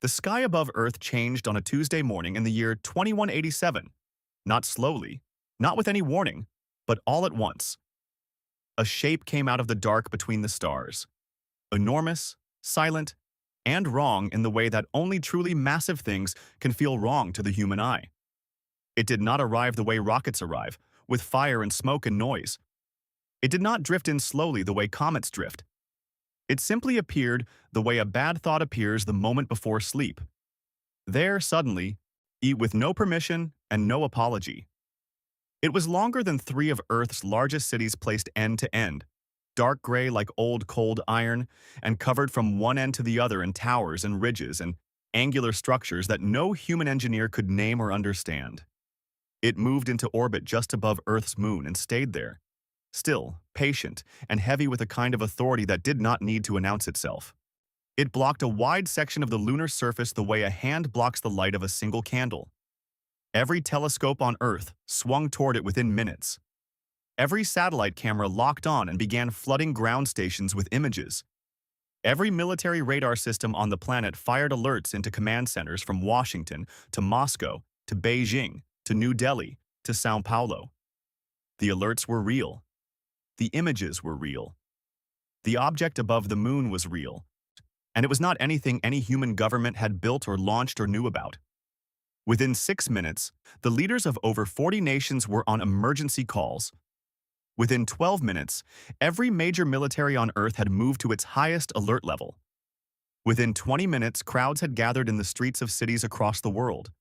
The sky above Earth changed on a Tuesday morning in the year 2187. Not slowly, not with any warning, but all at once. A shape came out of the dark between the stars. Enormous, silent, and wrong in the way that only truly massive things can feel wrong to the human eye. It did not arrive the way rockets arrive, with fire and smoke and noise. It did not drift in slowly the way comets drift. It simply appeared the way a bad thought appears the moment before sleep. There, suddenly, with no permission and no apology. It was longer than three of Earth's largest cities placed end to end, dark gray like old cold iron, and covered from one end to the other in towers and ridges and angular structures that no human engineer could name or understand. It moved into orbit just above Earth's moon and stayed there, still, patient, and heavy with a kind of authority that did not need to announce itself. It blocked a wide section of the lunar surface the way a hand blocks the light of a single candle. Every telescope on Earth swung toward it within minutes. Every satellite camera locked on and began flooding ground stations with images. Every military radar system on the planet fired alerts into command centers from Washington to Moscow to Beijing to New Delhi to São Paulo. The alerts were real. The images were real. The object above the moon was real. And it was not anything any human government had built or launched or knew about. Within 6 minutes, the leaders of over 40 nations were on emergency calls. Within 12 minutes, every major military on Earth had moved to its highest alert level. Within 20 minutes, crowds had gathered in the streets of cities across the world.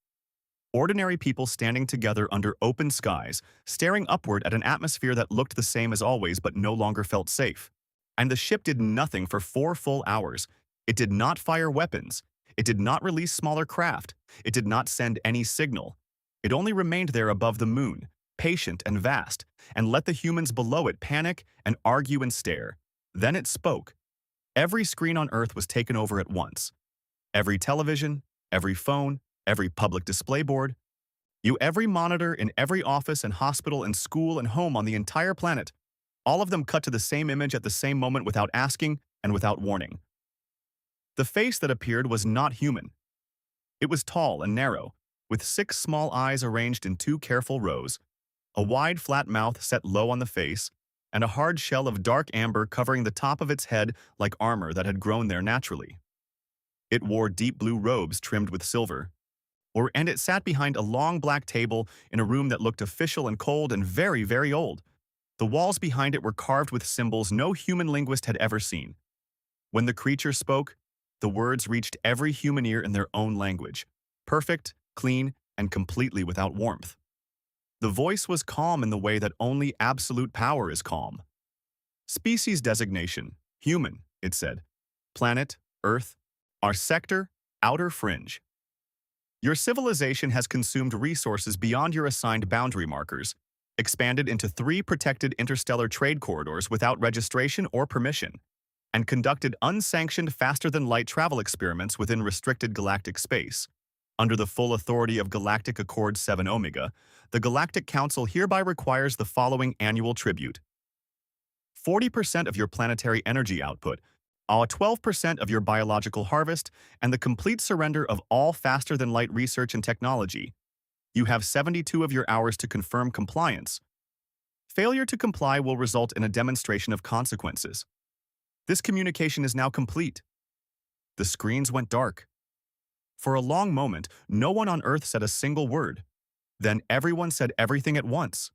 Ordinary people standing together under open skies, staring upward at an atmosphere that looked the same as always but no longer felt safe. And the ship did nothing for 4 full hours. It did not fire weapons. It did not release smaller craft. It did not send any signal. It only remained there above the moon, patient and vast, and let the humans below it panic and argue and stare. Then it spoke. Every screen on Earth was taken over at once. Every television, every phone, every public display board, every monitor in every office and hospital and school and home on the entire planet, all of them cut to the same image at the same moment without asking and without warning. The face that appeared was not human. It was tall and narrow, with 6 small eyes arranged in 2 careful rows, a wide flat mouth set low on the face, and a hard shell of dark amber covering the top of its head like armor that had grown there naturally. It wore deep blue robes trimmed with silver, and it sat behind a long black table in a room that looked official and cold and very, very old. The walls behind it were carved with symbols no human linguist had ever seen. When the creature spoke, the words reached every human ear in their own language, perfect, clean, and completely without warmth. The voice was calm in the way that only absolute power is calm. Species designation, human, it said. Planet, Earth. Our sector, outer fringe. Your civilization has consumed resources beyond your assigned boundary markers, expanded into 3 protected interstellar trade corridors without registration or permission, and conducted unsanctioned faster-than-light travel experiments within restricted galactic space. Under the full authority of Galactic Accord 7 Omega, the Galactic Council hereby requires the following annual tribute. 40% of your planetary energy output, 12% of your biological harvest, and the complete surrender of all faster-than-light research and technology. You have 72 of your hours to confirm compliance. Failure to comply will result in a demonstration of consequences. This communication is now complete. The screens went dark. For a long moment, no one on Earth said a single word. Then everyone said everything at once.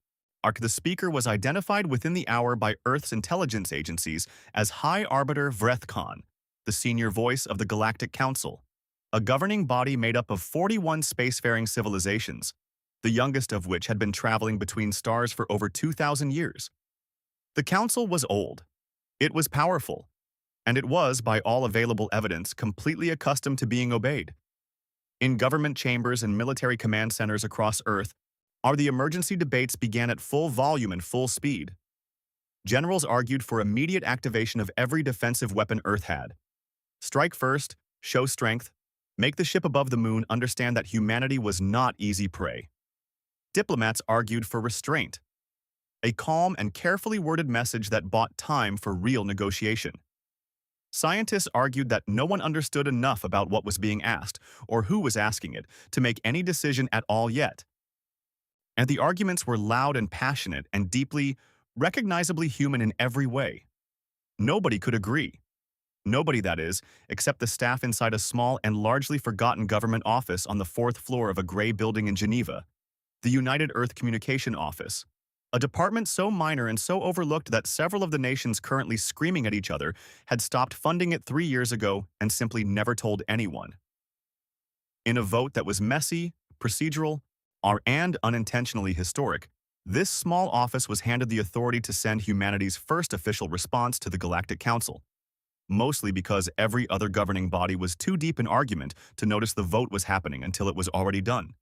The speaker was identified within the hour by Earth's intelligence agencies as High Arbiter Vrethkon, the senior voice of the Galactic Council, a governing body made up of 41 spacefaring civilizations, the youngest of which had been traveling between stars for over 2,000 years. The Council was old. It was powerful, and it was, by all available evidence, completely accustomed to being obeyed. In government chambers and military command centers across Earth, the emergency debates began at full volume and full speed. Generals argued for immediate activation of every defensive weapon Earth had. Strike first, show strength, make the ship above the moon understand that humanity was not easy prey. Diplomats argued for restraint, a calm and carefully worded message that bought time for real negotiation. Scientists argued that no one understood enough about what was being asked, or who was asking it, to make any decision at all yet. And the arguments were loud and passionate and deeply, recognizably human in every way. Nobody could agree. Nobody, that is, except the staff inside a small and largely forgotten government office on the fourth floor of a gray building in Geneva, the United Earth Communication Office, a department so minor and so overlooked that several of the nations currently screaming at each other had stopped funding it 3 years ago and simply never told anyone. In a vote that was messy, procedural, and unintentionally historic, this small office was handed the authority to send humanity's first official response to the Galactic Council, mostly because every other governing body was too deep in argument to notice the vote was happening until it was already done.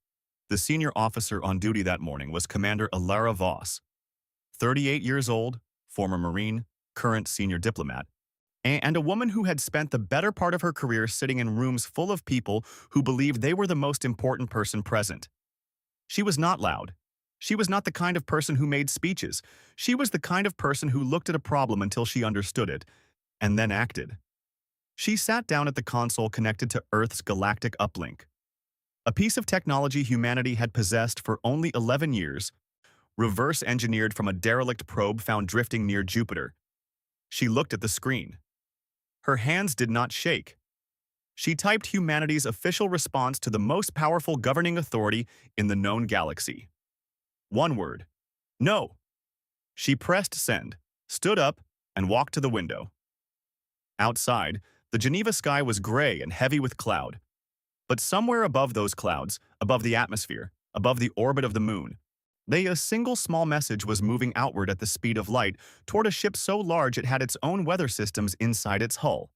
The senior officer on duty that morning was Commander Alara Voss, 38 years old, former Marine, current senior diplomat, and a woman who had spent the better part of her career sitting in rooms full of people who believed they were the most important person present. She was not loud. She was not the kind of person who made speeches. She was the kind of person who looked at a problem until she understood it, and then acted. She sat down at the console connected to Earth's galactic uplink, a piece of technology humanity had possessed for only 11 years, reverse-engineered from a derelict probe found drifting near Jupiter. She looked at the screen. Her hands did not shake. She typed humanity's official response to the most powerful governing authority in the known galaxy. One word: no. She pressed send, stood up, and walked to the window. Outside, the Geneva sky was gray and heavy with cloud. But somewhere above those clouds, above the atmosphere, above the orbit of the moon, a single small message was moving outward at the speed of light toward a ship so large it had its own weather systems inside its hull.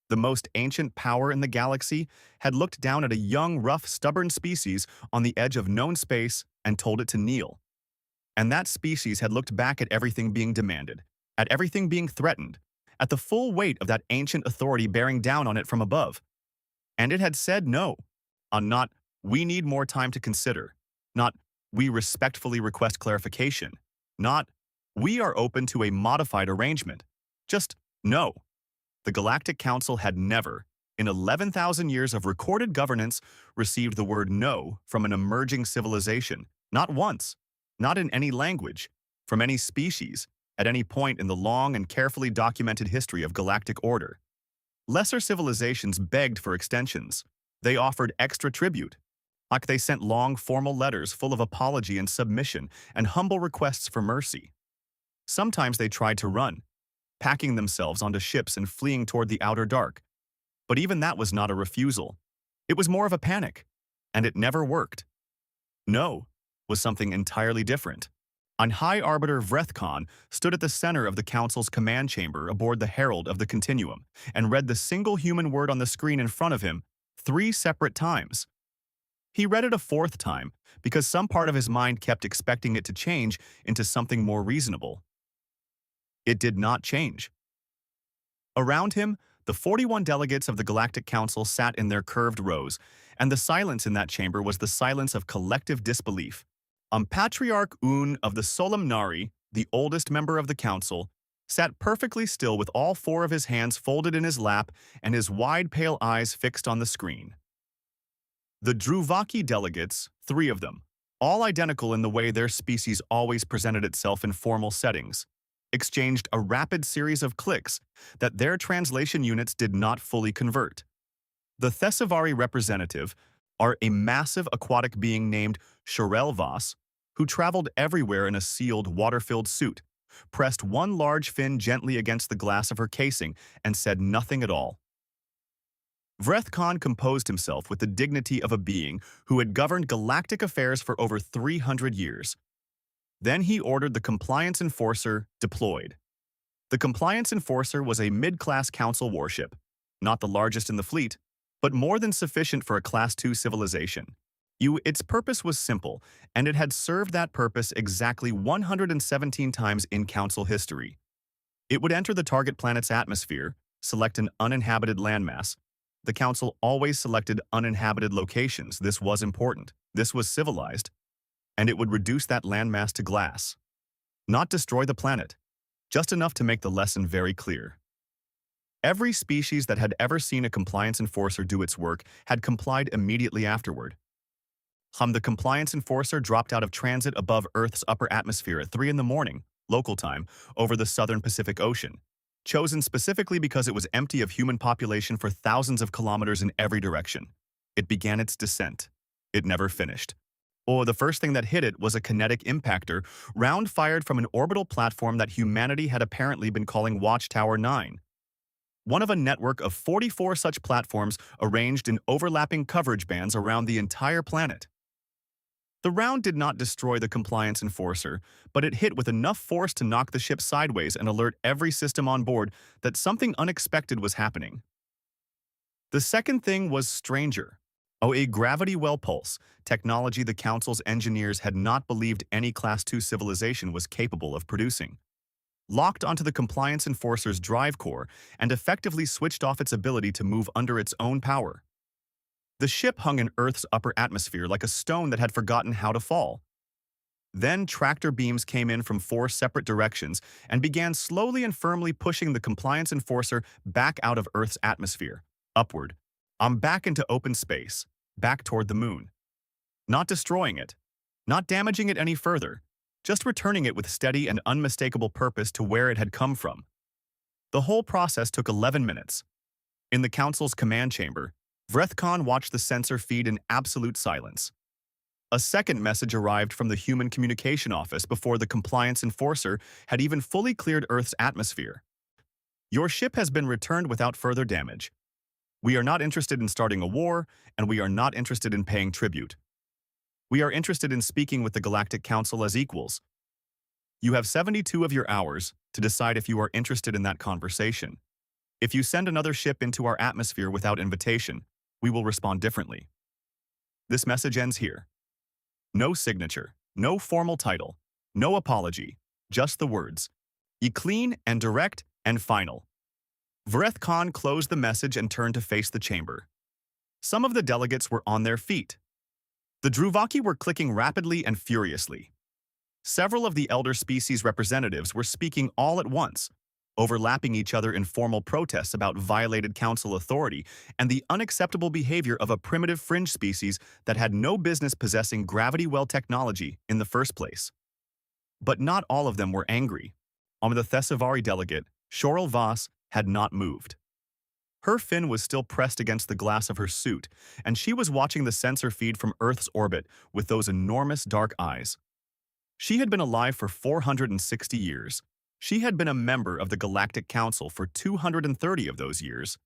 The most ancient power in the galaxy had looked down at a young, rough, stubborn species on the edge of known space and told it to kneel. And that species had looked back at everything being demanded, at everything being threatened, at the full weight of that ancient authority bearing down on it from above. And it had said no, on not, we need more time to consider, not, we respectfully request clarification, not, we are open to a modified arrangement, just no. The Galactic Council had never, in 11,000 years of recorded governance, received the word no from an emerging civilization, not once, not in any language, from any species, at any point in the long and carefully documented history of galactic order. Lesser civilizations begged for extensions. They offered extra tribute. Like they sent long, formal letters full of apology and submission and humble requests for mercy. Sometimes they tried to run, packing themselves onto ships and fleeing toward the outer dark. But even that was not a refusal. It was more of a panic, and it never worked. No was something entirely different. On High Arbiter Vrethkon stood at the center of the Council's command chamber aboard the Herald of the Continuum and read the single human word on the screen in front of him 3 separate times. He read it a 4th time because some part of his mind kept expecting it to change into something more reasonable. It did not change. Around him, the 41 delegates of the Galactic Council sat in their curved rows, and the silence in that chamber was the silence of collective disbelief. Patriarch Un of the Solemnari, the oldest member of the council, sat perfectly still with all 4 of his hands folded in his lap and his wide pale eyes fixed on the screen. The Druvaki delegates, 3 of them, all identical in the way their species always presented itself in formal settings, exchanged a rapid series of clicks that their translation units did not fully convert. The Thesavari representative are a massive aquatic being named Sharel Voss, who traveled everywhere in a sealed, water-filled suit, pressed one large fin gently against the glass of her casing, and said nothing at all. Vrethkon composed himself with the dignity of a being who had governed galactic affairs for over 300 years. Then he ordered the Compliance Enforcer deployed. The Compliance Enforcer was a mid-class council warship, not the largest in the fleet, but more than sufficient for a Class II civilization. Its purpose was simple, and it had served that purpose exactly 117 times in Council history. It would enter the target planet's atmosphere, select an uninhabited landmass. The Council always selected uninhabited locations. This was important. This was civilized. And it would reduce that landmass to glass. Not destroy the planet. Just enough to make the lesson very clear. Every species that had ever seen a compliance enforcer do its work had complied immediately afterward. The compliance enforcer dropped out of transit above Earth's upper atmosphere at 3 in the morning, local time, over the southern Pacific Ocean, chosen specifically because it was empty of human population for thousands of kilometers in every direction. It began its descent. It never finished. The first thing that hit it was a kinetic impactor, round fired from an orbital platform that humanity had apparently been calling Watchtower 9. One of a network of 44 such platforms arranged in overlapping coverage bands around the entire planet. The round did not destroy the compliance enforcer, but it hit with enough force to knock the ship sideways and alert every system on board that something unexpected was happening. The second thing was stranger. A gravity well pulse, technology the Council's engineers had not believed any Class II civilization was capable of producing. Locked onto the compliance enforcer's drive core and effectively switched off its ability to move under its own power. The ship hung in Earth's upper atmosphere like a stone that had forgotten how to fall. Then tractor beams came in from 4 separate directions and began slowly and firmly pushing the compliance enforcer back out of Earth's atmosphere, upward, back into open space, back toward the moon. Not destroying it, not damaging it any further, just returning it with steady and unmistakable purpose to where it had come from. The whole process took 11 minutes. In the Council's command chamber, Everythi watched the sensor feed in absolute silence. A second message arrived from the Human Communication Office before the compliance enforcer had even fully cleared Earth's atmosphere. Your ship has been returned without further damage. We are not interested in starting a war, and we are not interested in paying tribute. We are interested in speaking with the Galactic Council as equals. You have 72 of your hours to decide if you are interested in that conversation. If you send another ship into our atmosphere without invitation, we will respond differently. This message ends here. No signature, no formal title, no apology, just the words. Clean and direct and final. Everythi closed the message and turned to face the chamber. Some of the delegates were on their feet. The Druvaki were clicking rapidly and furiously. Several of the elder species representatives were speaking all at once, overlapping each other in formal protests about violated council authority and the unacceptable behavior of a primitive fringe species that had no business possessing gravity well technology in the first place. But not all of them were angry. The Thesavari delegate, Shorel Voss, had not moved. Her fin was still pressed against the glass of her suit, and she was watching the sensor feed from Earth's orbit with those enormous dark eyes. She had been alive for 460 years. She had been a member of the Galactic Council for 230 of those years,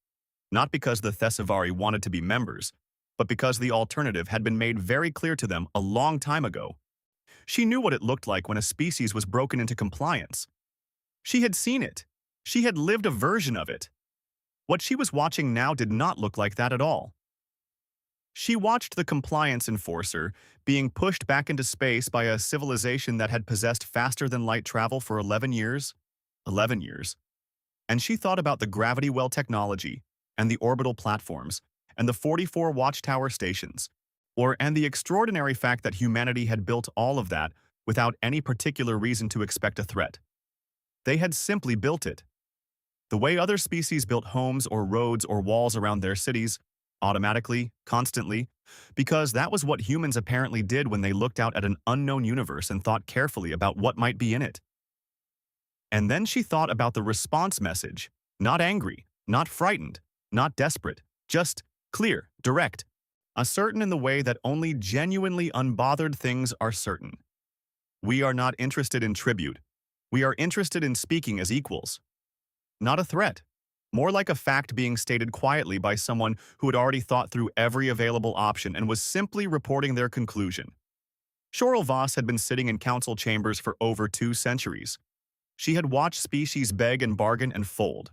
not because the Thesavari wanted to be members, but because the alternative had been made very clear to them a long time ago. She knew what it looked like when a species was broken into compliance. She had seen it. She had lived a version of it. What she was watching now did not look like that at all. She watched the compliance enforcer being pushed back into space by a civilization that had possessed faster-than-light travel for 11 years. 11 years. And she thought about the gravity well technology, and the orbital platforms, and the 44 watchtower stations, and the extraordinary fact that humanity had built all of that without any particular reason to expect a threat. They had simply built it. The way other species built homes or roads or walls around their cities, automatically, constantly, because that was what humans apparently did when they looked out at an unknown universe and thought carefully about what might be in it. And then she thought about the response message, not angry, not frightened, not desperate, just clear, direct, certain in the way that only genuinely unbothered things are certain. We are not interested in tribute. We are interested in speaking as equals. Not a threat. More like a fact being stated quietly by someone who had already thought through every available option and was simply reporting their conclusion. Shorel Voss had been sitting in council chambers for over 2 centuries. She had watched species beg and bargain and fold.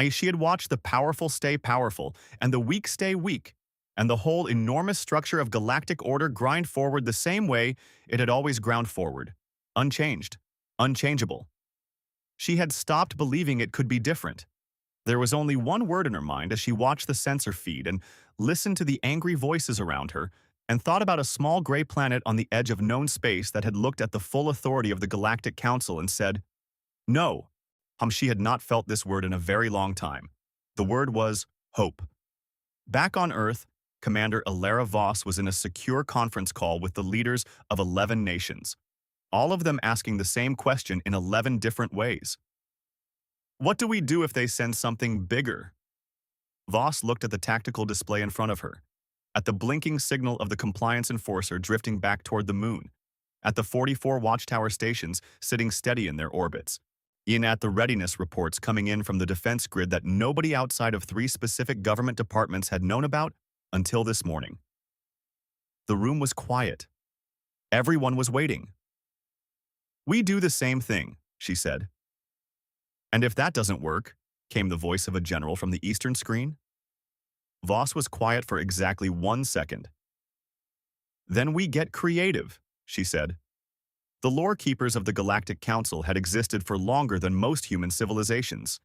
She had watched the powerful stay powerful and the weak stay weak, and the whole enormous structure of galactic order grind forward the same way it had always ground forward, unchanged, unchangeable. She had stopped believing it could be different. There was only one word in her mind as she watched the sensor feed and listened to the angry voices around her and thought about a small gray planet on the edge of known space that had looked at the full authority of the Galactic Council and said, "No." She had not felt this word in a very long time. The word was hope. Back on Earth, Commander Alara Voss was in a secure conference call with the leaders of 11 nations, all of them asking the same question in 11 different ways. What do we do if they send something bigger? Voss looked at the tactical display in front of her, at the blinking signal of the compliance enforcer drifting back toward the moon, at the 44 watchtower stations sitting steady in their orbits, and at the readiness reports coming in from the defense grid that nobody outside of 3 specific government departments had known about until this morning. The room was quiet. Everyone was waiting. "We do the same thing," she said. "And if that doesn't work," came the voice of a general from the eastern screen. Voss was quiet for exactly 1 second. "Then we get creative," she said. The lore keepers of the Galactic Council had existed for longer than most human civilizations.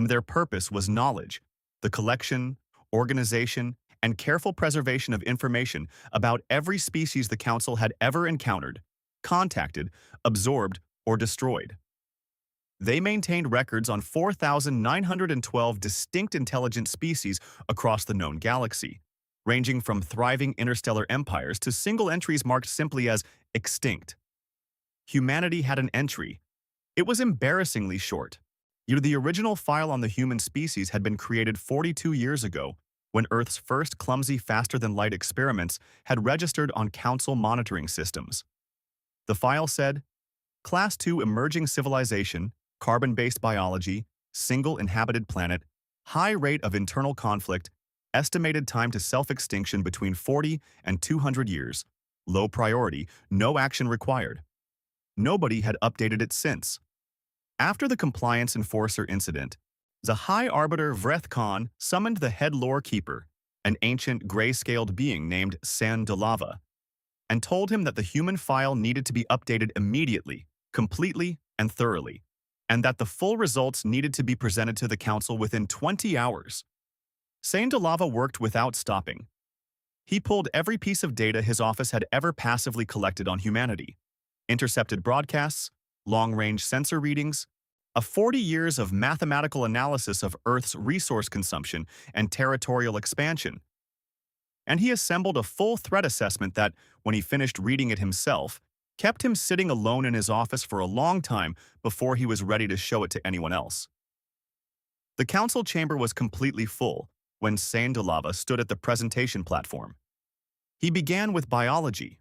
Their purpose was knowledge, the collection, organization, and careful preservation of information about every species the Council had ever encountered, contacted, absorbed, or destroyed. They maintained records on 4,912 distinct intelligent species across the known galaxy, ranging from thriving interstellar empires to single entries marked simply as extinct. Humanity had an entry. It was embarrassingly short. The original file on the human species had been created 42 years ago, when Earth's first clumsy faster-than-light experiments had registered on Council monitoring systems. The file said, Class 2 emerging civilization, carbon-based biology, single inhabited planet, high rate of internal conflict, estimated time to self-extinction between 40 and 200 years, low priority, no action required. Nobody had updated it since. After the compliance enforcer incident, the High Arbiter Vreth summoned the head lore keeper, an ancient gray-scaled being named Sandalava, and told him that the human file needed to be updated immediately, completely, and thoroughly, and that the full results needed to be presented to the Council within 20 hours. Sandalava worked without stopping. He pulled every piece of data his office had ever passively collected on humanity: intercepted broadcasts, long-range sensor readings, 40 years of mathematical analysis of Earth's resource consumption and territorial expansion. And he assembled a full threat assessment that, when he finished reading it himself, kept him sitting alone in his office for a long time before he was ready to show it to anyone else. The council chamber was completely full when Sandalava stood at the presentation platform. He began with biology.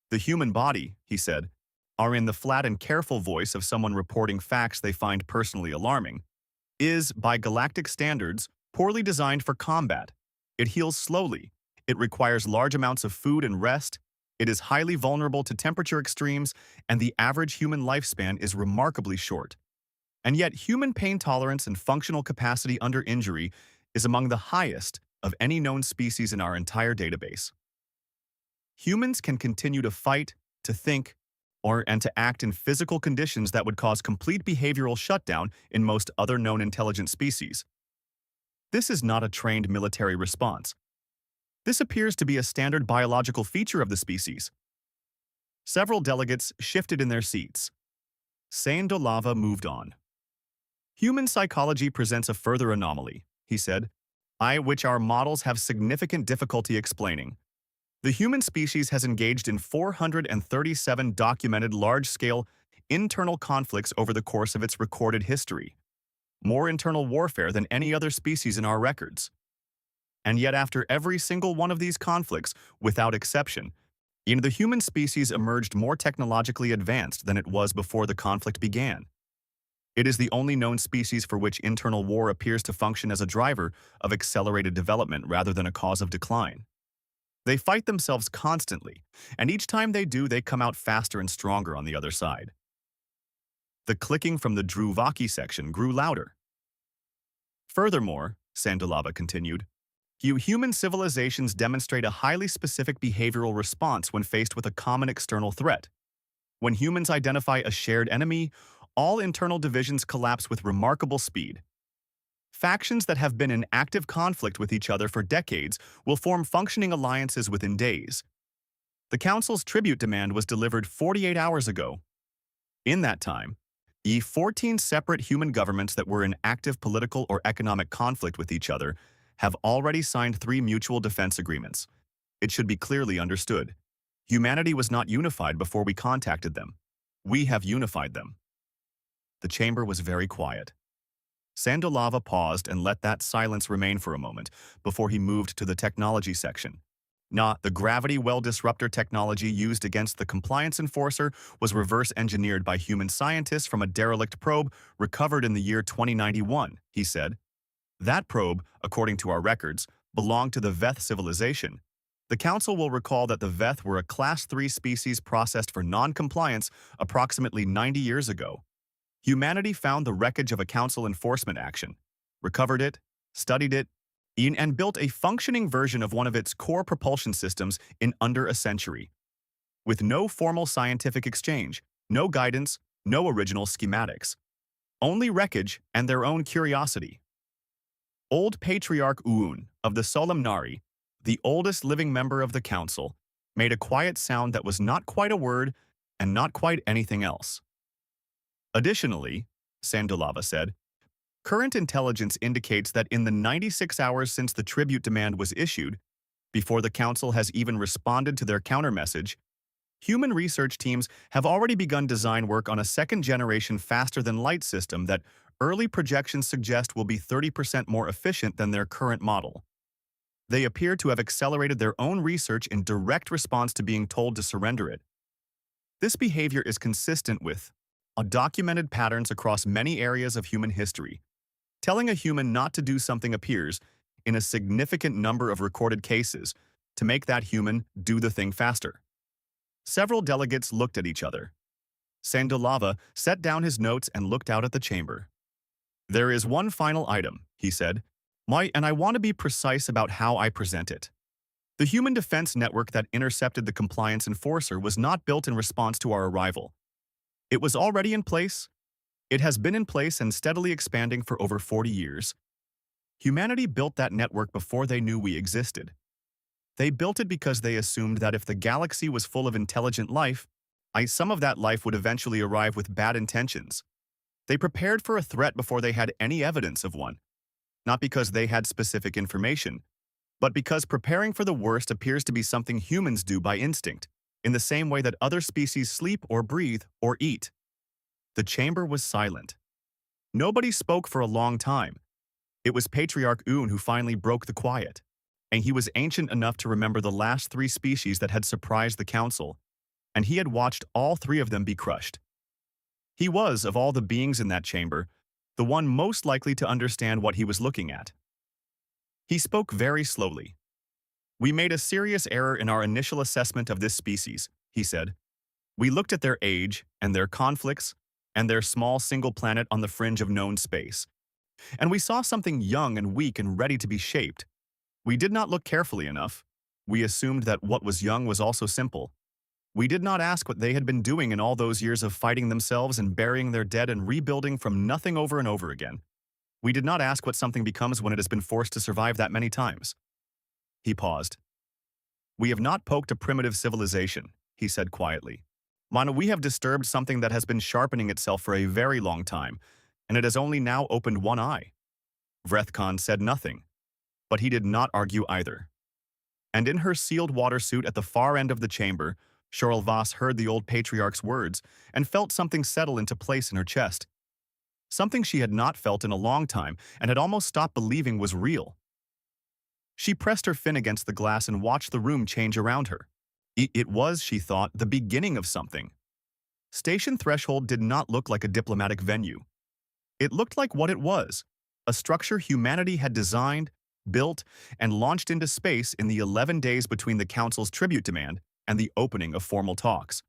"The human body," he said, are in the flat and careful voice of someone reporting facts they find personally alarming, is, by galactic standards, poorly designed for combat. It heals slowly. It requires large amounts of food and rest. It is highly vulnerable to temperature extremes, and the average human lifespan is remarkably short. And yet, human pain tolerance and functional capacity under injury is among the highest of any known species in our entire database. Humans can continue to fight, to think, and to act in physical conditions that would cause complete behavioral shutdown in most other known intelligent species. This is not a trained military response. This appears to be a standard biological feature of the species. Several delegates shifted in their seats. Sandalava moved on. "Human psychology presents a further anomaly," he said, "which our models have significant difficulty explaining. The human species has engaged in 437 documented large-scale internal conflicts over the course of its recorded history, more internal warfare than any other species in our records. And yet after every single one of these conflicts, without exception, the human species emerged more technologically advanced than it was before the conflict began. It is the only known species for which internal war appears to function as a driver of accelerated development rather than a cause of decline. They fight themselves constantly, and each time they do, they come out faster and stronger on the other side." The clicking from the Druvaki section grew louder. "Furthermore," Sandalava continued, human civilizations demonstrate a highly specific behavioral response when faced with a common external threat. When humans identify a shared enemy, all internal divisions collapse with remarkable speed. Factions that have been in active conflict with each other for decades will form functioning alliances within days. The Council's tribute demand was delivered 48 hours ago. In that time, 14 separate human governments that were in active political or economic conflict with each other have already signed 3 mutual defense agreements. It should be clearly understood. Humanity was not unified before we contacted them. We have unified them. The chamber was very quiet. Sandolava paused and let that silence remain for a moment before he moved to the technology section. The gravity well disruptor technology used against the compliance enforcer was reverse engineered by human scientists from a derelict probe recovered in the year 2091, he said. That probe, according to our records, belonged to the Veth civilization. The Council will recall that the Veth were a Class 3 species processed for non-compliance approximately 90 years ago. Humanity found the wreckage of a Council enforcement action, recovered it, studied it, and built a functioning version of one of its core propulsion systems in under a century. With no formal scientific exchange, no guidance, no original schematics. Only wreckage and their own curiosity. Old Patriarch Uun of the Solemnari, the oldest living member of the Council, made a quiet sound that was not quite a word and not quite anything else. Additionally, Sandolava said, current intelligence indicates that in the 96 hours since the tribute demand was issued, before the Council has even responded to their countermessage, human research teams have already begun design work on a second-generation faster-than-light system that early projections suggest will be 30% more efficient than their current model. They appear to have accelerated their own research in direct response to being told to surrender it. This behavior is consistent with documented patterns across many areas of human history. Telling a human not to do something appears, in a significant number of recorded cases, to make that human do the thing faster. Several delegates looked at each other. Sandolava set down his notes and looked out at the chamber. There is one final item, he said, and I want to be precise about how I present it. The human defense network that intercepted the compliance enforcer was not built in response to our arrival. It was already in place. It has been in place and steadily expanding for over 40 years. Humanity built that network before they knew we existed. They built it because they assumed that if the galaxy was full of intelligent life, some of that life would eventually arrive with bad intentions. They prepared for a threat before they had any evidence of one, not because they had specific information, but because preparing for the worst appears to be something humans do by instinct, in the same way that other species sleep or breathe or eat. The chamber was silent. Nobody spoke for a long time. It was Patriarch Uun who finally broke the quiet, and he was ancient enough to remember the last 3 species that had surprised the Council, and he had watched all 3 of them be crushed. He was, of all the beings in that chamber, the one most likely to understand what he was looking at. He spoke very slowly. We made a serious error in our initial assessment of this species, he said. We looked at their age and their conflicts and their small single planet on the fringe of known space, and we saw something young and weak and ready to be shaped. We did not look carefully enough. We assumed that what was young was also simple. We did not ask what they had been doing in all those years of fighting themselves and burying their dead and rebuilding from nothing over and over again. We did not ask what something becomes when it has been forced to survive that many times. He paused. We have not poked a primitive civilization, he said quietly. We have disturbed something that has been sharpening itself for a very long time, and it has only now opened one eye. Vrethkon said nothing, but he did not argue either. And in her sealed water suit at the far end of the chamber, Shorelvas heard the old patriarch's words and felt something settle into place in her chest. Something she had not felt in a long time and had almost stopped believing was real. She pressed her fin against the glass and watched the room change around her. It was, she thought, the beginning of something. Station Threshold did not look like a diplomatic venue. It looked like what it was, a structure humanity had designed, built, and launched into space in the 11 days between the Council's tribute demand and the opening of formal talks.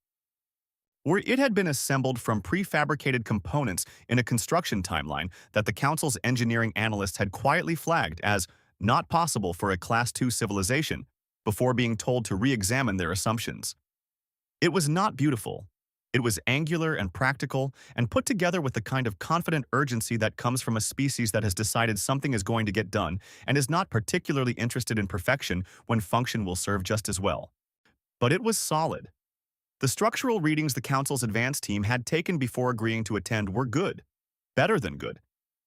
Where it had been assembled from prefabricated components in a construction timeline that the Council's engineering analysts had quietly flagged as not possible for a Class 2 civilization before being told to re-examine their assumptions. It was not beautiful. It was angular and practical and put together with the kind of confident urgency that comes from a species that has decided something is going to get done and is not particularly interested in perfection when function will serve just as well. But it was solid. The structural readings the Council's advance team had taken before agreeing to attend were good, better than good,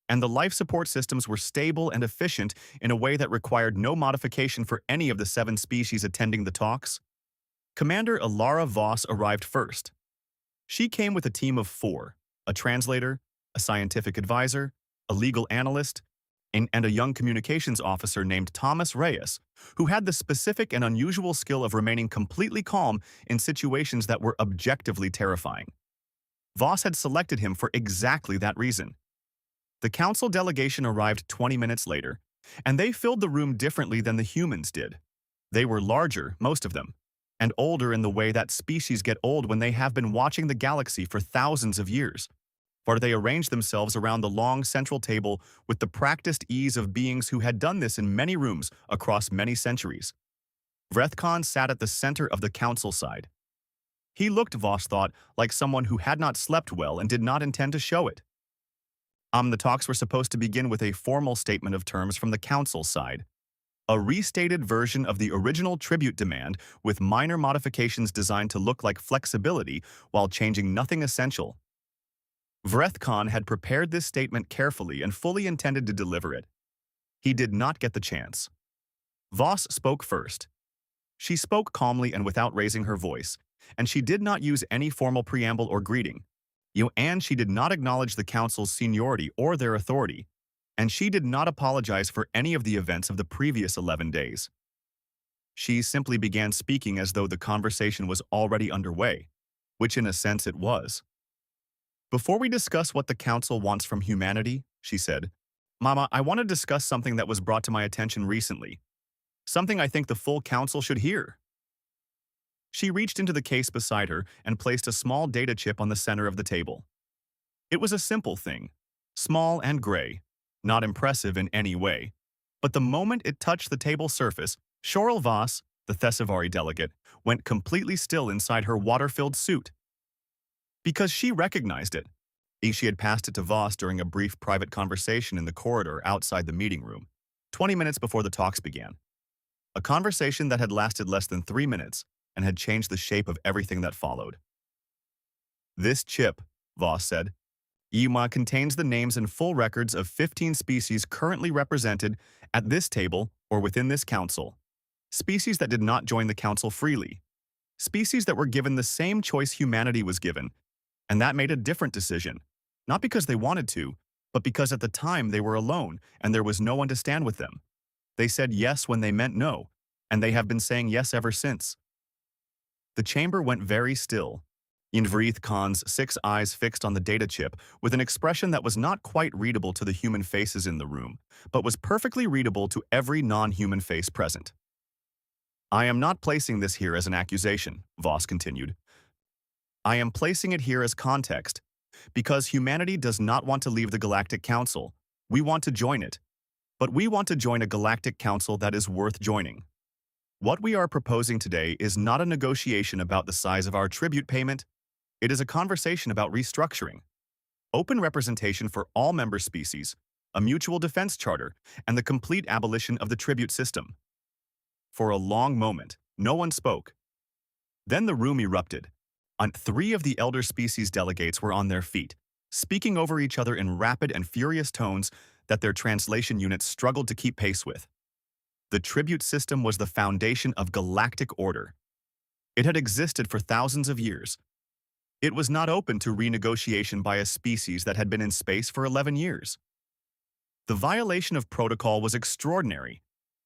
and the life support systems were stable and efficient in a way that required no modification for any of the 7 species attending the talks. Commander Alara Voss arrived first. She came with a team of 4, a translator, a scientific advisor, a legal analyst, and a young communications officer named Thomas Reyes, who had the specific and unusual skill of remaining completely calm in situations that were objectively terrifying. Voss had selected him for exactly that reason. The council delegation arrived 20 minutes later, and they filled the room differently than the humans did. They were larger, most of them, and older in the way that species get old when they have been watching the galaxy for thousands of years. For they arranged themselves around the long central table with the practiced ease of beings who had done this in many rooms across many centuries. Vrethkon sat at the center of the council side. He looked, Voss thought, like someone who had not slept well and did not intend to show it. The talks were supposed to begin with a formal statement of terms from the council side. A restated version of the original tribute demand with minor modifications designed to look like flexibility while changing nothing essential. Vrethkon had prepared this statement carefully and fully intended to deliver it. He did not get the chance. Voss spoke first. She spoke calmly and without raising her voice, and she did not use any formal preamble or greeting. And she did not acknowledge the council's seniority or their authority, and she did not apologize for any of the events of the previous 11 days. She simply began speaking as though the conversation was already underway, which in a sense it was. Before we discuss what the council wants from humanity, she said, Mama, I want to discuss something that was brought to my attention recently. Something I think the full council should hear. She reached into the case beside her and placed a small data chip on the center of the table. It was a simple thing, small and gray, not impressive in any way. But the moment it touched the table surface, Shorel Voss, the Thessavari delegate, went completely still inside her water-filled suit. Because she recognized it. She had passed it to Voss during a brief private conversation in the corridor outside the meeting room, 20 minutes before the talks began. A conversation that had lasted less than 3 minutes and had changed the shape of everything that followed. This chip, Voss said, contains the names and full records of 15 species currently represented at this table or within this council. Species that did not join the council freely. Species that were given the same choice humanity was given, and that made a different decision, not because they wanted to, but because at the time they were alone and there was no one to stand with them. They said yes when they meant no, and they have been saying yes ever since. The chamber went very still. Vrethkon's 6 eyes fixed on the data chip with an expression that was not quite readable to the human faces in the room, but was perfectly readable to every non-human face present. I am not placing this here as an accusation, Voss continued. I am placing it here as context, because humanity does not want to leave the Galactic Council. We want to join it. But we want to join a Galactic Council that is worth joining. What we are proposing today is not a negotiation about the size of our tribute payment. It is a conversation about restructuring, open representation for all member species, a mutual defense charter, and the complete abolition of the tribute system. For a long moment, no one spoke. Then the room erupted. 3 of the elder species delegates were on their feet, speaking over each other in rapid and furious tones that their translation units struggled to keep pace with. The tribute system was the foundation of galactic order. It had existed for thousands of years. It was not open to renegotiation by a species that had been in space for 11 years. The violation of protocol was extraordinary.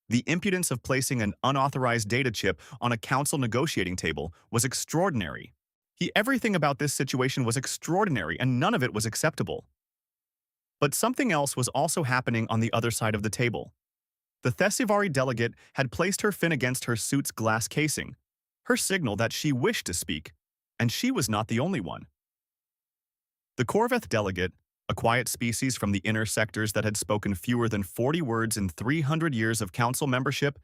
The impudence of placing an unauthorized data chip on a council negotiating table was extraordinary. Everything about this situation was extraordinary, and none of it was acceptable. But something else was also happening on the other side of the table. The Thessavari delegate had placed her fin against her suit's glass casing, her signal that she wished to speak, and she was not the only one. The Korveth delegate, a quiet species from the inner sectors that had spoken fewer than 40 words in 300 years of council membership,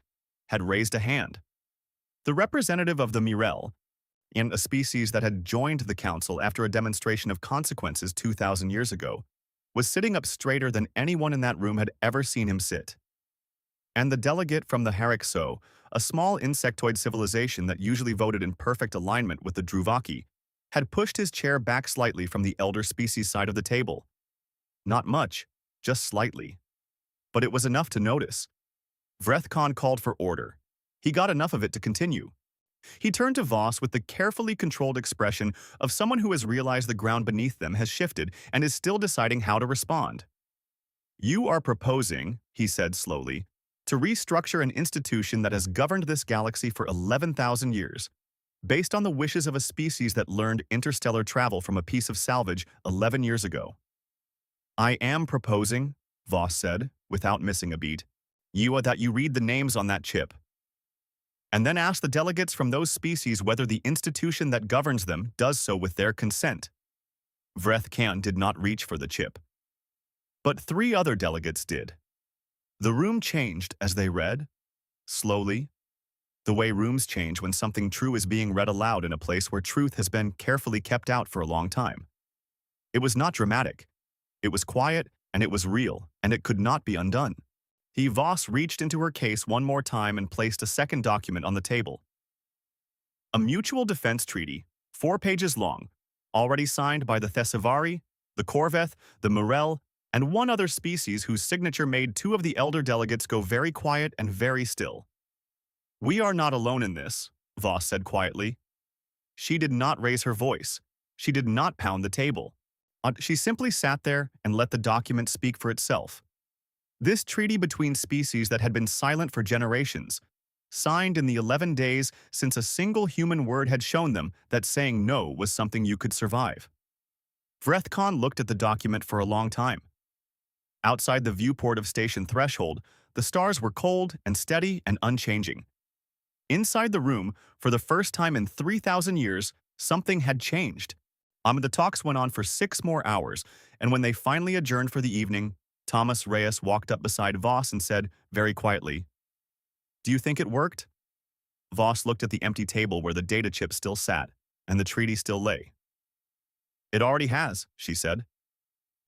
had raised a hand. The representative of the Mirel, and a species that had joined the council after a demonstration of consequences 2,000 years ago, was sitting up straighter than anyone in that room had ever seen him sit. And the delegate from the Harixo, a small insectoid civilization that usually voted in perfect alignment with the Druvaki, had pushed his chair back slightly from the elder species side of the table. Not much, just slightly. But it was enough to notice. Vrethkon called for order. He got enough of it to continue. He turned to Voss with the carefully controlled expression of someone who has realized the ground beneath them has shifted and is still deciding how to respond. "You are proposing," he said slowly, "to restructure an institution that has governed this galaxy for 11,000 years, based on the wishes of a species that learned interstellar travel from a piece of salvage 11 years ago." "I am proposing," Voss said, without missing a beat, that you read the names on that chip, and then ask the delegates from those species whether the institution that governs them does so with their consent." Vrethkan did not reach for the chip. But 3 other delegates did. The room changed as they read, slowly, the way rooms change when something true is being read aloud in a place where truth has been carefully kept out for a long time. It was not dramatic. It was quiet, and it was real, and it could not be undone. Voss reached into her case one more time and placed a second document on the table. A mutual defense treaty, 4 pages long, already signed by the Thessavari, the Corveth, the Morel, and one other species whose signature made 2 of the elder delegates go very quiet and very still. "We are not alone in this," Voss said quietly. She did not raise her voice. She did not pound the table. She simply sat there and let the document speak for itself. This treaty between species that had been silent for generations, signed in the 11 days since a single human word had shown them that saying no was something you could survive. Vrethkon looked at the document for a long time. Outside the viewport of Station Threshold, the stars were cold and steady and unchanging. Inside the room, for the first time in 3,000 years, something had changed. The talks went on for 6 more hours, and when they finally adjourned for the evening, Thomas Reyes walked up beside Voss and said, very quietly, "Do you think it worked?" Voss looked at the empty table where the data chip still sat, and the treaty still lay. "It already has," she said.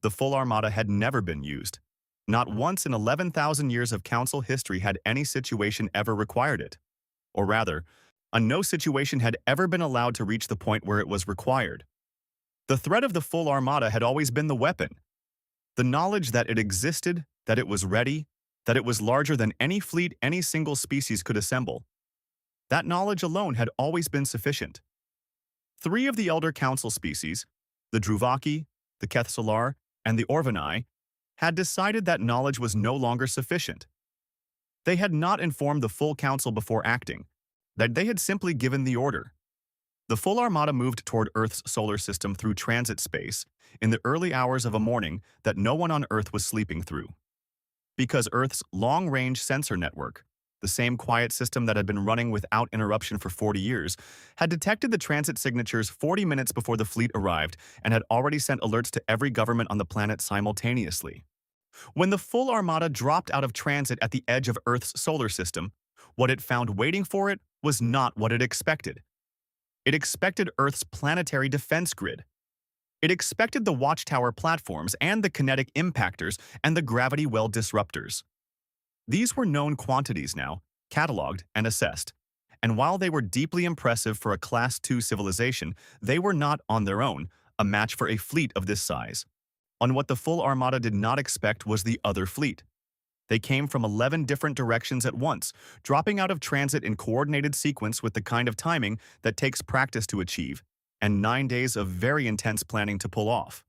The full armada had never been used. Not once in 11,000 years of Council history had any situation ever required it. Or rather, no situation had ever been allowed to reach the point where it was required. The threat of the full armada had always been the weapon. The knowledge that it existed, that it was ready, that it was larger than any fleet any single species could assemble. That knowledge alone had always been sufficient. 3 of the Elder Council species, the Druvaki, the Kethsalar, and the Orvanai, had decided that knowledge was no longer sufficient. They had not informed the full council before acting, that they had simply given the order. The full armada moved toward Earth's solar system through transit space in the early hours of a morning that no one on Earth was sleeping through. Because Earth's long-range sensor network, the same quiet system that had been running without interruption for 40 years, had detected the transit signatures 40 minutes before the fleet arrived and had already sent alerts to every government on the planet simultaneously. When the full armada dropped out of transit at the edge of Earth's solar system, what it found waiting for it was not what it expected. It expected Earth's planetary defense grid. It expected the watchtower platforms and the kinetic impactors and the gravity well disruptors. These were known quantities now, cataloged and assessed. And while they were deeply impressive for a Class II civilization, they were not, on their own, a match for a fleet of this size. On what the full armada did not expect was the other fleet. They came from 11 different directions at once, dropping out of transit in coordinated sequence with the kind of timing that takes practice to achieve, and 9 days of very intense planning to pull off.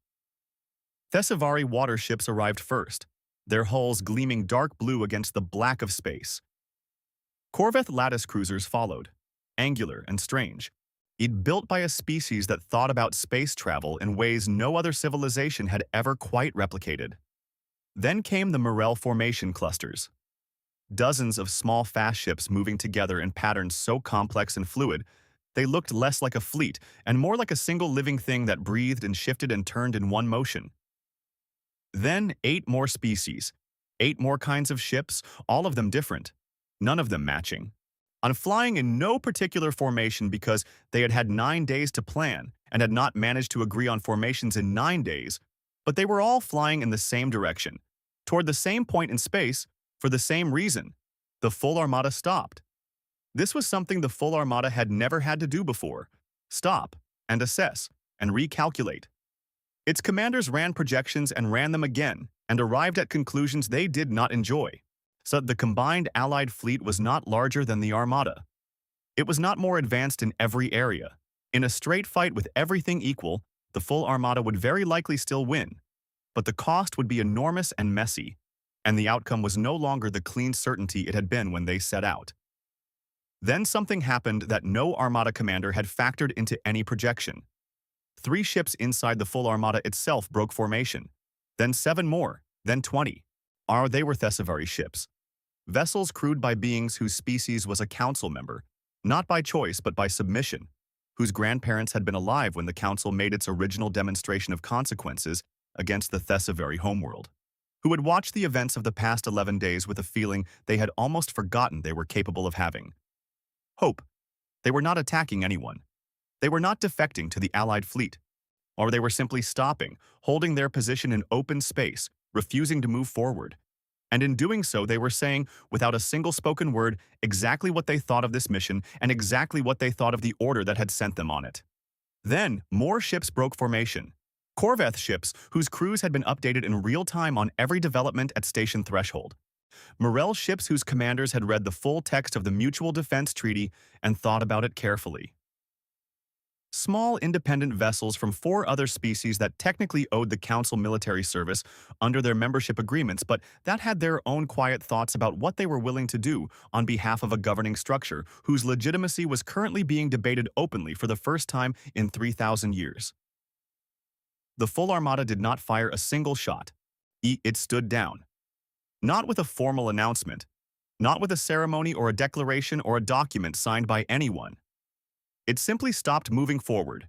Thessavari water ships arrived first, their hulls gleaming dark blue against the black of space. Corveth lattice cruisers followed, angular and strange, built by a species that thought about space travel in ways no other civilization had ever quite replicated. Then came the Morel formation clusters. Dozens of small fast ships moving together in patterns so complex and fluid, they looked less like a fleet and more like a single living thing that breathed and shifted and turned in one motion. Then 8 more species, 8 more kinds of ships, all of them different, none of them matching. On flying in no particular formation because they had had 9 days to plan and had not managed to agree on formations in 9 days, but they were all flying in the same direction, toward the same point in space, for the same reason. The full armada stopped. This was something the full armada had never had to do before. Stop, and assess, and recalculate. Its commanders ran projections and ran them again, and arrived at conclusions they did not enjoy. So the combined Allied fleet was not larger than the armada. It was not more advanced in every area. In a straight fight with everything equal, the full armada would very likely still win. But the cost would be enormous and messy, and the outcome was no longer the clean certainty it had been when they set out. Then something happened that no armada commander had factored into any projection. 3 ships inside the full armada itself broke formation, then 7 more, then 20. They were Thesavari ships. Vessels crewed by beings whose species was a council member, not by choice but by submission, whose grandparents had been alive when the council made its original demonstration of consequences against the Thesavari homeworld, who had watched the events of the past 11 days with a feeling they had almost forgotten they were capable of having. Hope. They were not attacking anyone. They were not defecting to the Allied fleet, or they were simply stopping, holding their position in open space, refusing to move forward. And in doing so, they were saying, without a single spoken word, exactly what they thought of this mission and exactly what they thought of the order that had sent them on it. Then, more ships broke formation. Corvette ships whose crews had been updated in real time on every development at station threshold. Morel ships whose commanders had read the full text of the Mutual Defense Treaty and thought about it carefully. Small independent vessels from 4 other species that technically owed the Council military service under their membership agreements, but that had their own quiet thoughts about what they were willing to do on behalf of a governing structure whose legitimacy was currently being debated openly for the first time in 3,000 years. The full armada did not fire a single shot. It stood down. Not with a formal announcement, not with a ceremony or a declaration or a document signed by anyone. It simply stopped moving forward,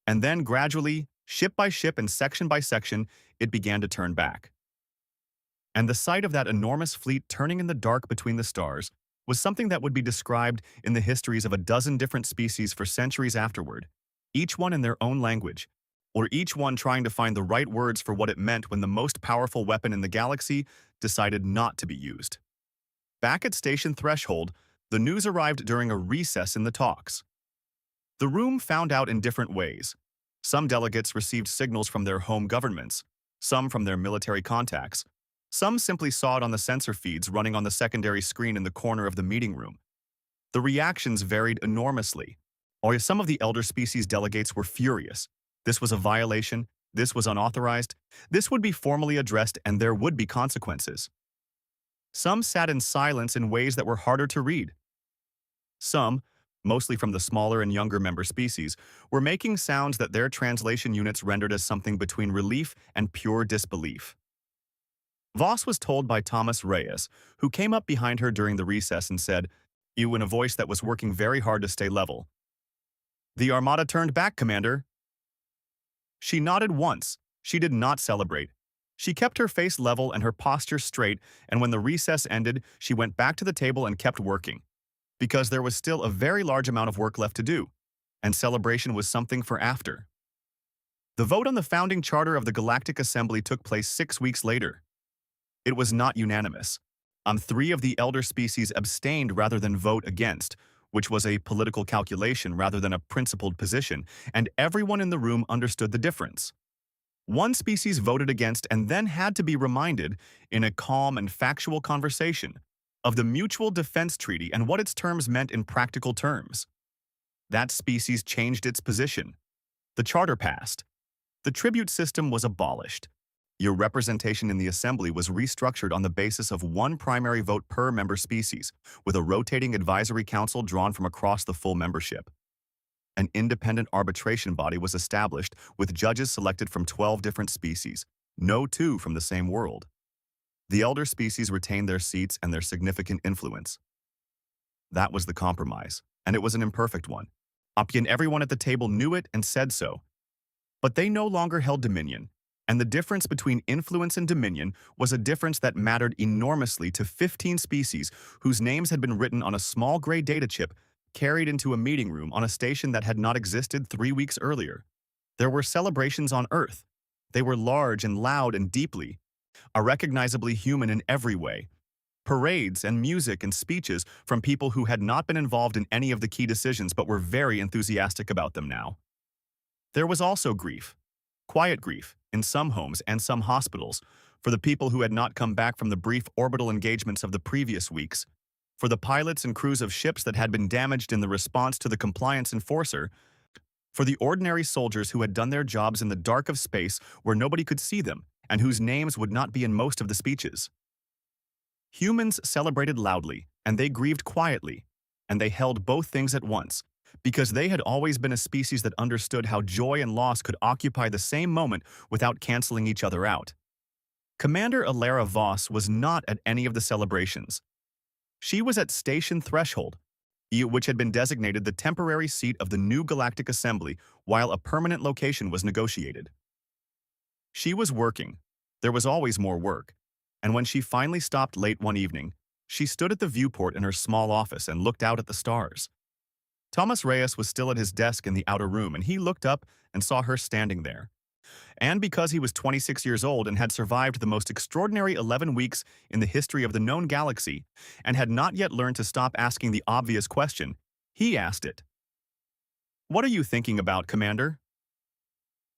and then gradually, ship by ship and section by section, it began to turn back. And the sight of that enormous fleet turning in the dark between the stars was something that would be described in the histories of a dozen different species for centuries afterward, each one in their own language, or each one trying to find the right words for what it meant when the most powerful weapon in the galaxy decided not to be used. Back at station threshold, the news arrived during a recess in the talks. The room found out in different ways. Some delegates received signals from their home governments, some from their military contacts. Some simply saw it on the sensor feeds running on the secondary screen in the corner of the meeting room. The reactions varied enormously. Or some of the elder species delegates were furious. This was a violation, this was unauthorized, this would be formally addressed and there would be consequences. Some sat in silence in ways that were harder to read. Some, mostly from the smaller and younger member species, were making sounds that their translation units rendered as something between relief and pure disbelief. Voss was told by Thomas Reyes, who came up behind her during the recess and said, in a voice that was working very hard to stay level, "The armada turned back, Commander." She nodded once. She did not celebrate. She kept her face level and her posture straight, and when the recess ended, she went back to the table and kept working, because there was still a very large amount of work left to do, and celebration was something for after. The vote on the founding charter of the Galactic Assembly took place 6 weeks later. It was not unanimous. 3 of the elder species abstained rather than vote against, which was a political calculation rather than a principled position, and everyone in the room understood the difference. One species voted against and then had to be reminded, in a calm and factual conversation, of the Mutual Defense Treaty and what its terms meant in practical terms. That species changed its position. The charter passed. The tribute system was abolished. Your representation in the assembly was restructured on the basis of 1 primary vote per member species, with a rotating advisory council drawn from across the full membership. An independent arbitration body was established with judges selected from 12 different species, no 2 from the same world. The elder species retained their seats and their significant influence. That was the compromise, and it was an imperfect one. Everyone at the table knew it and said so. But they no longer held dominion, and the difference between influence and dominion was a difference that mattered enormously to 15 species whose names had been written on a small gray data chip carried into a meeting room on a station that had not existed 3 weeks earlier. There were celebrations on Earth. They were large and loud and deeply, recognizably human in every way. Parades and music and speeches from people who had not been involved in any of the key decisions but were very enthusiastic about them now. There was also grief, quiet grief, in some homes and some hospitals, for the people who had not come back from the brief orbital engagements of the previous weeks, for the pilots and crews of ships that had been damaged in the response to the compliance enforcer, for the ordinary soldiers who had done their jobs in the dark of space where nobody could see them and whose names would not be in most of the speeches. Humans celebrated loudly, and they grieved quietly, and they held both things at once, because they had always been a species that understood how joy and loss could occupy the same moment without canceling each other out. Commander Alara Voss was not at any of the celebrations. She was at Station Threshold, which had been designated the temporary seat of the new Galactic Assembly while a permanent location was negotiated. She was working. There was always more work. And when she finally stopped late one evening, she stood at the viewport in her small office and looked out at the stars. Thomas Reyes was still at his desk in the outer room, and he looked up and saw her standing there. And because he was 26 years old and had survived the most extraordinary 11 weeks in the history of the known galaxy and had not yet learned to stop asking the obvious question, he asked it. "What are you thinking about, Commander?"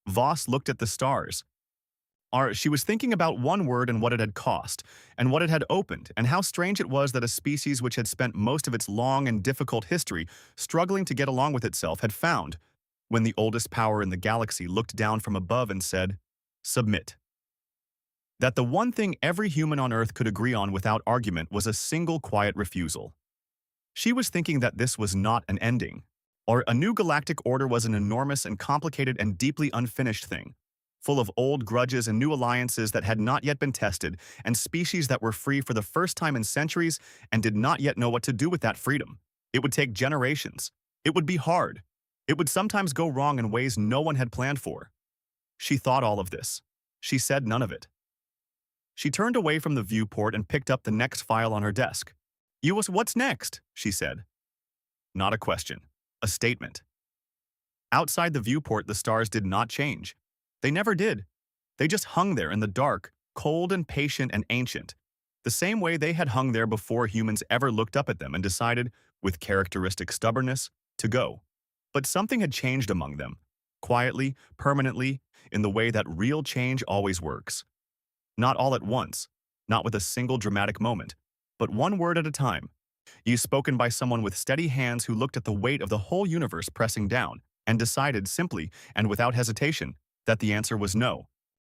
Voss looked at the stars. She was thinking about one word and what it had cost, and what it had opened, and how strange it was that a species which had spent most of its long and difficult history struggling to get along with itself had found, when the oldest power in the galaxy looked down from above and said, "Submit." That the one thing every human on Earth could agree on without argument was a single quiet refusal. She was thinking that this was not an ending, or a new galactic order was an enormous and complicated and deeply unfinished thing, full of old grudges and new alliances that had not yet been tested, and species that were free for the first time in centuries and did not yet know what to do with that freedom. It would take generations. It would be hard. It would sometimes go wrong in ways no one had planned for. She thought all of this. She said none of it. She turned away from the viewport and picked up the next file on her desk. "What's next?" she said. Not a question. A statement. Outside the viewport, the stars did not change. They never did. They just hung there in the dark, cold and patient and ancient, the same way they had hung there before humans ever looked up at them and decided, with characteristic stubbornness, to go. But something had changed among them, quietly, permanently, in the way that real change always works. Not all at once, not with a single dramatic moment, but one word at a time. Spoken by someone with steady hands who looked at the weight of the whole universe pressing down and decided simply and without hesitation that the answer was no.